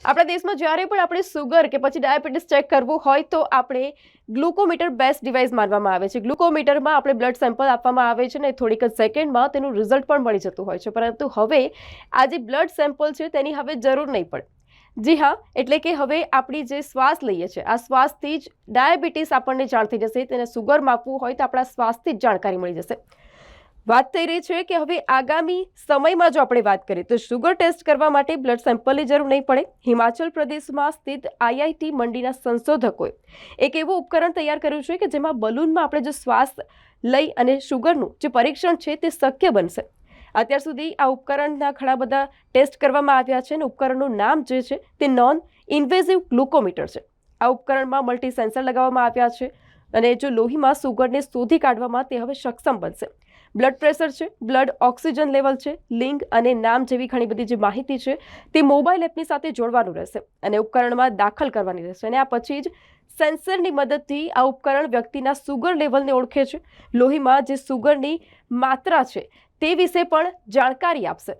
આપણા દેશમાં જ્યારે પણ આપણે સુગર કે પછી ડાયાબિટીસ ચેક કરવું હોય તો આપણે ગ્લુકોમીટર બેસ્ટ ડિવાઇસ માનવામાં આવે છે. ગ્લુકોમીટરમાં આપણે બ્લડ સેમ્પલ આપવામાં આવે છે ને થોડીક જ સેકન્ડમાં તેનું રિઝલ્ટ પણ મળી જતું હોય છે. પરંતુ હવે આ જે બ્લડ સેમ્પલ છે તેની હવે જરૂર નહીં પડે. જી હા, એટલે કે હવે આપણી જે શ્વાસ લઈએ છીએ આ શ્વાસથી જ ડાયાબિટીસ આપણને જાણ થઈ જશે. તેને સુગર માપવું હોય તો આપણા શ્વાસથી જ જાણકારી મળી જશે. વાત થઈ રહી છે કે હવે આગામી સમયમાં જો આપણે વાત કરીએ તો શુગર ટેસ્ટ કરવા માટે બ્લડ સેમ્પલની જરૂર નહીં પડે. હિમાચલ પ્રદેશમાં સ્થિત IIT મંડીના સંશોધકોએ એક એવું ઉપકરણ તૈયાર કર્યું છે કે જેમાં બલૂનમાં આપણે જો શ્વાસ લઈ અને શુગરનું જે પરીક્ષણ છે તે શક્ય બનશે. અત્યાર સુધી આ ઉપકરણના ઘણા બધા ટેસ્ટ કરવામાં આવ્યા છે અને ઉપકરણનું નામ જે છે તે નોન ઇન્વેઝિવ ગ્લુકોમીટર છે. આ ઉપકરણમાં મલ્ટી સેન્સર લગાવવામાં આવ્યા છે અને જો લોહીમાં સુગરને શોધી કાઢવામાં તે હવે સક્ષમ બનશે. બ્લડ પ્રેશર છે, બ્લડ ઓક્સિજન લેવલ છે, લિંગ અને નામ જેવી ઘણી બધી જે માહિતી છે તે મોબાઈલ એપની સાથે જોડવાનું રહેશે અને ઉપકરણમાં દાખલ કરવાની રહેશે. અને આ પછી જ સેન્સરની મદદથી આ ઉપકરણ વ્યક્તિના સુગર લેવલને ઓળખે છે, લોહીમાં જે સુગરની માત્રા છે તે વિશે પણ જાણકારી આપશે.